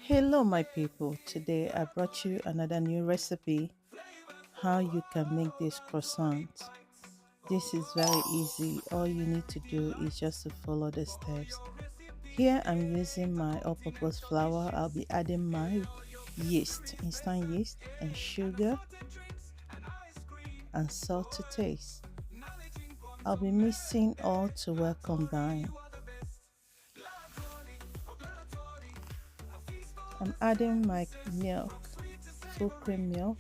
Hello, my people. Today I brought you another new recipe how you can make this croissant. This is very easy. All you need to do is just to follow the steps. Here I'm using my all-purpose flour. I'll be adding my yeast, instant yeast, and sugar and salt to taste. I'll be mixing all to well combine. I'm adding my milk, full cream milk,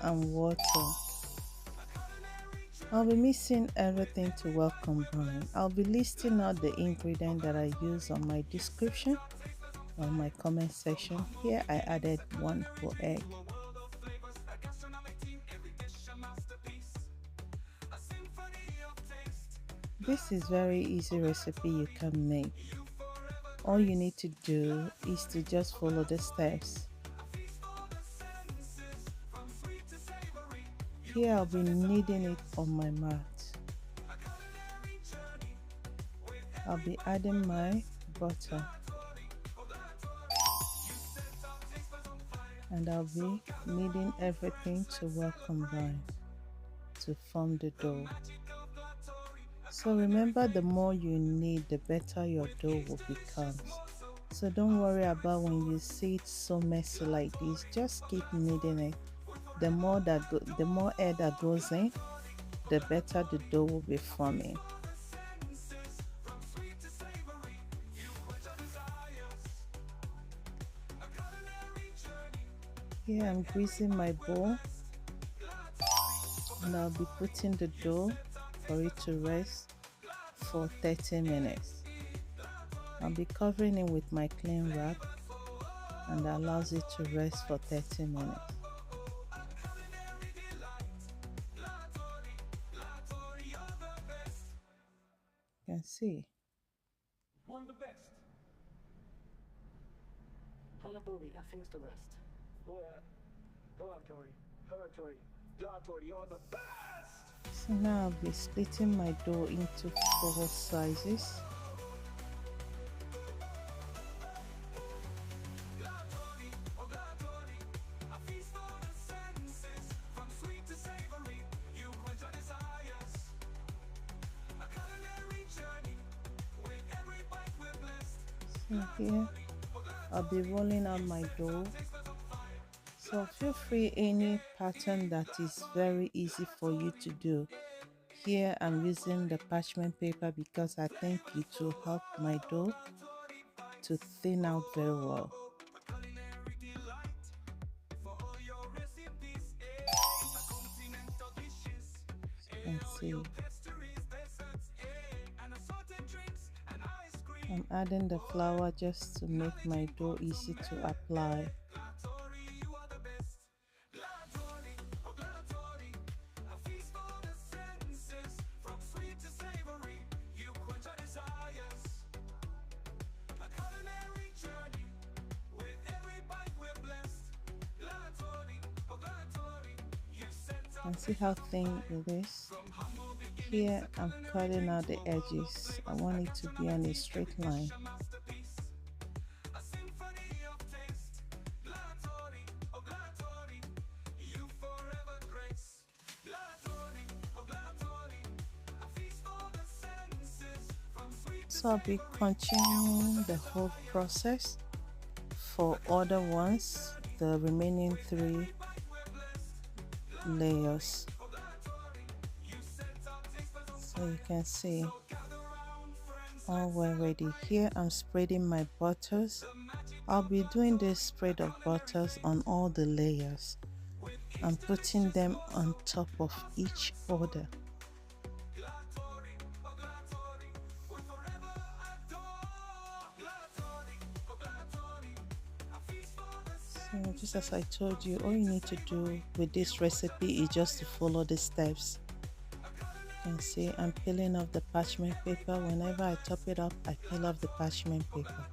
and water. I'll be mixing everything to well combine. I'll be listing out the ingredients that I use on my description or my comment section. Here I added 1 whole egg. This is very easy recipe you can make. All you need to do is to just follow the steps. Here I'll be kneading it on my mat. I'll be adding my butter. And I'll be kneading everything to well combine to form the dough. So remember, the more you knead, the better your dough will become. So don't worry about when you see it so messy like this. Just keep kneading it. The more air that goes in, the better the dough will be forming. Here I'm greasing my bowl, and I'll be putting the dough for it to rest for 30 minutes. I'll be covering it with my clean wrap, and that allows it to rest for 30 minutes. You can see. One of the best. Honorary, I think it's the best. Go ahead. Go on, Tori. Her, Tori. Tori, you're the best! So now I'll be splitting my dough into 4 sizes. So here I'll be rolling out my dough. So feel free any pattern that is very easy for you to do. Here I'm using the parchment paper because I think it will help my dough to thin out very well. So you can see. I'm adding the flour just to make my dough easy to apply. And see how thin it is. Here I'm cutting out the edges. I want it to be on a straight line. So I'll be continuing the whole process for other ones, the remaining 3 layers. So you can see all well ready. Here I'm spreading my butters. I'll be doing this spread of butters on all the layers. I'm putting them on top of each other. So just as I told you, all you need to do with this recipe is just to follow the steps. You can see I'm peeling off the parchment paper. Whenever I top it up, I peel off the parchment paper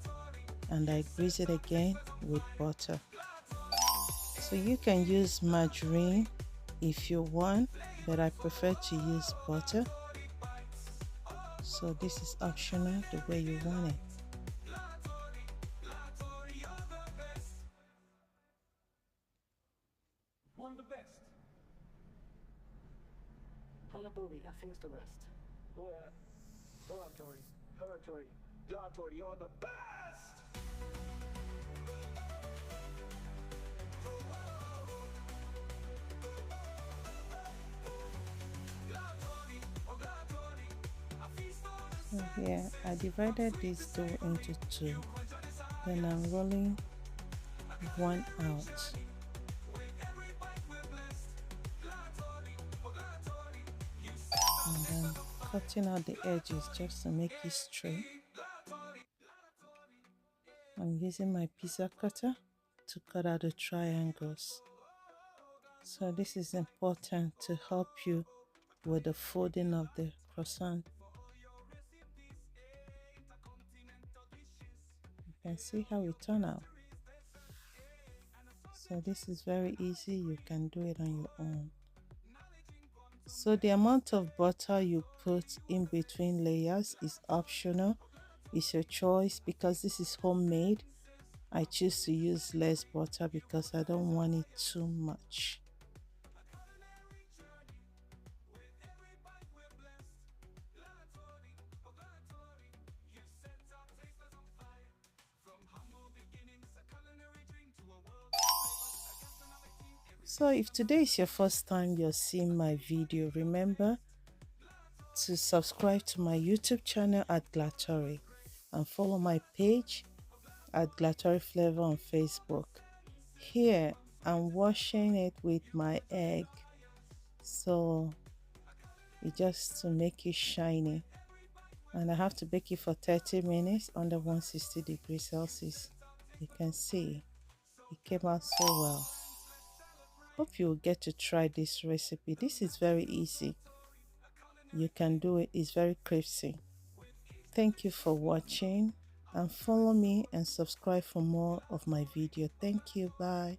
and I grease it again with butter. So you can use margarine if you want, but I prefer to use butter. So this is optional the way you want it. the best. Hullabaloo, nothing's the rest. Oratory, oratory, oratory, you're the best! So here I divided this dough into two, then I'm rolling one out. And then cutting out the edges just to make it straight. I'm using my pizza cutter to cut out the triangles. So this is important to help you with the folding of the croissant. You can see how it turned out. So this is very easy, you can do it on your own. So the amount of butter you put in between layers is optional. It's your choice. Because this is homemade, I choose to use less butter because I don't want it too much. So if today is your first time you're seeing my video, remember to subscribe to my YouTube channel at Glatory and follow my page at Glatory Flavor on Facebook. Here I'm washing it with my egg, so it just to make it shiny, and I have to bake it for 30 minutes under 160 degrees Celsius. You can see it came out so well. Hope you will get to try this recipe. This is very easy. You can do it. It's very crispy. Thank you for watching, and follow me and subscribe for more of my video. Thank you. Bye.